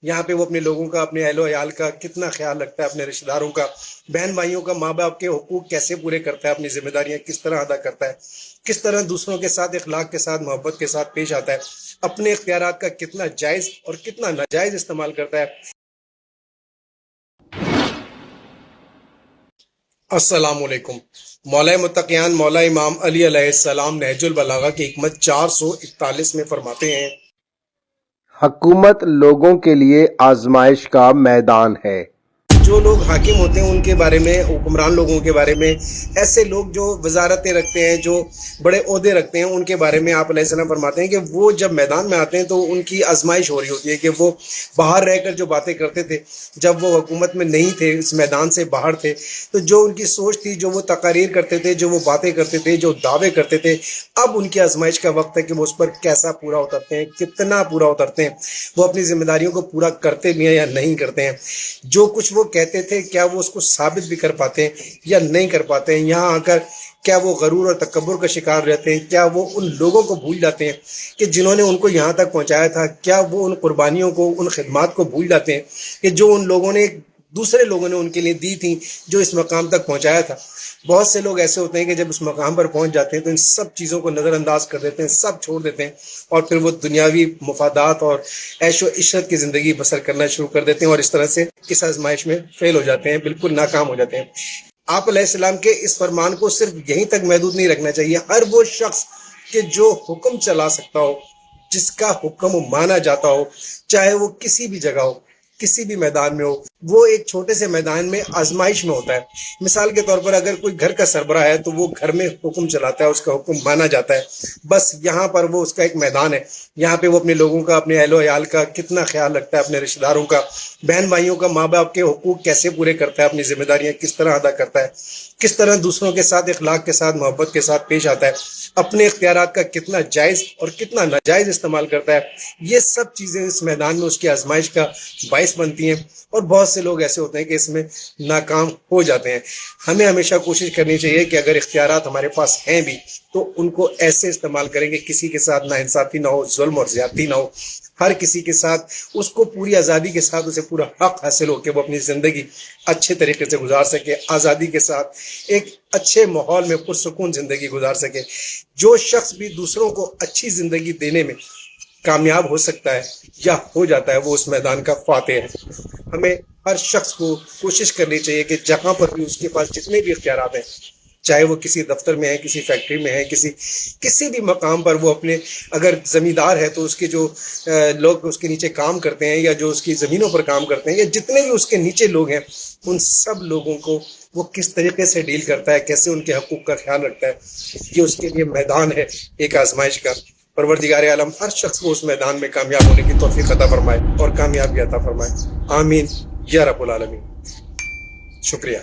یہاں پہ وہ اپنے لوگوں کا، اپنے اہل و عیال کا کتنا خیال رکھتا ہے، اپنے رشتہ داروں کا، بہن بھائیوں کا، ماں باپ کے حقوق کیسے پورے کرتا ہے، اپنی ذمہ داریاں کس طرح ادا کرتا ہے، کس طرح دوسروں کے ساتھ اخلاق کے ساتھ، محبت کے ساتھ پیش آتا ہے، اپنے اختیارات کا کتنا جائز اور کتنا ناجائز استعمال کرتا ہے۔ السلام علیکم۔ مولا متقیان مولا امام علی علیہ السلام نہج البلاغہ کی حکمت 441 میں فرماتے ہیں، حکومت لوگوں کے لیے آزمائش کا میدان ہے۔ جو لوگ حاکم ہوتے ہیں ان کے بارے میں، حکمران لوگوں کے بارے میں، ایسے لوگ جو وزارتیں رکھتے ہیں، جو بڑے عہدے رکھتے ہیں، ان کے بارے میں آپ علیہ السلام فرماتے ہیں کہ وہ جب میدان میں آتے ہیں تو ان کی آزمائش ہو رہی ہوتی ہے کہ وہ باہر رہ کر جو باتیں کرتے تھے، جب وہ حکومت میں نہیں تھے، اس میدان سے باہر تھے، تو جو ان کی سوچ تھی، جو وہ تقاریر کرتے تھے، جو وہ باتیں کرتے تھے، جو دعوے کرتے تھے، اب ان کی آزمائش کا وقت ہے کہ وہ اس پر کیسا پورا اترتے ہیں، کتنا پورا اترتے ہیں، وہ اپنی ذمہ داریوں کو پورا کرتے بھی ہیں یا نہیں کرتے ہیں، جو کچھ وہ کہتے تھے کیا وہ اس کو ثابت بھی کر پاتے ہیں یا نہیں کر پاتے ہیں، یہاں آ کر کیا وہ غرور اور تکبر کا شکار رہتے ہیں، کیا وہ ان لوگوں کو بھول جاتے ہیں کہ جنہوں نے ان کو یہاں تک پہنچایا تھا، کیا وہ ان قربانیوں کو، ان خدمات کو بھول جاتے ہیں کہ جو ان لوگوں نے، دوسرے لوگوں نے ان کے لیے دی تھی، جو اس مقام تک پہنچایا تھا۔ بہت سے لوگ ایسے ہوتے ہیں کہ جب اس مقام پر پہنچ جاتے ہیں تو ان سب چیزوں کو نظر انداز کر دیتے ہیں، سب چھوڑ دیتے ہیں، اور پھر وہ دنیاوی مفادات اور عیش و عشرت کی زندگی بسر کرنا شروع کر دیتے ہیں، اور اس طرح سے اس آزمائش میں فیل ہو جاتے ہیں، بالکل ناکام ہو جاتے ہیں۔ آپ علیہ السلام کے اس فرمان کو صرف یہیں تک محدود نہیں رکھنا چاہیے۔ ہر وہ شخص کہ جو حکم چلا سکتا ہو، جس کا حکم مانا جاتا ہو، چاہے وہ کسی بھی جگہ ہو، کسی بھی میدان میں ہو، وہ ایک چھوٹے سے میدان میں آزمائش میں ہوتا ہے۔ مثال کے طور پر اگر کوئی گھر کا سربراہ ہے تو وہ گھر میں حکم چلاتا ہے، اس کا حکم مانا جاتا ہے، بس یہاں پر وہ اس کا ایک میدان ہے، یہاں پہ وہ اپنے لوگوں کا، اپنے اہل و عیال کا کتنا خیال رکھتا ہے، اپنے رشتہ داروں کا، بہن بھائیوں کا، ماں باپ کے حقوق کیسے پورے کرتا ہے، اپنی ذمہ داریاں کس طرح ادا کرتا ہے، کس طرح دوسروں کے ساتھ اخلاق کے ساتھ، محبت کے ساتھ پیش آتا ہے، اپنے اختیارات کا کتنا جائز اور کتنا ناجائز استعمال کرتا ہے، یہ سب چیزیں اس میدان میں اس کی آزمائش کا باعث بنتی ہیں، اور بہت سے لوگ ایسے ہوتے ہیں کہ اس میں ناکام ہو جاتے ہیں۔ ہمیں ہمیشہ کوشش کرنی چاہیے کہ اگر اختیارات ہمارے پاس ہیں بھی تو ان کو ایسے استعمال کریں کہ کسی کے ساتھ ناانصافی نہ ہو، ظلم اور زیادتی نہ ہو، ہر کسی کے ساتھ اس کو پوری آزادی کے ساتھ اسے پورا حق حاصل ہو کہ وہ اپنی زندگی اچھے طریقے سے گزار سکے، آزادی کے ساتھ ایک اچھے ماحول میں پرسکون زندگی گزار سکے۔ جو شخص بھی دوسروں کو اچھی زندگی دینے میں کامیاب ہو سکتا ہے یا ہو جاتا ہے، وہ اس میدان کا فاتح ہے۔ ہمیں ہر شخص کو کوشش کرنی چاہیے کہ جہاں پر بھی اس کے پاس جتنے بھی اختیارات ہیں، چاہے وہ کسی دفتر میں ہے، کسی فیکٹری میں ہے، کسی بھی مقام پر وہ اپنے، اگر زمیندار ہے تو اس کے جو لوگ اس کے نیچے کام کرتے ہیں یا جو اس کی زمینوں پر کام کرتے ہیں یا جتنے بھی اس کے نیچے لوگ ہیں، ان سب لوگوں کو وہ کس طریقے سے ڈیل کرتا ہے، کیسے ان کے حقوق کا خیال رکھتا ہے، یہ اس کے لیے میدان ہے ایک آزمائش کا۔ پروردگار عالم ہر شخص کو اس میدان میں کامیاب ہونے کی توفیق عطا فرمائے اور کامیابی عطا فرمائے، آمین یا رب العالمین۔ شکریہ۔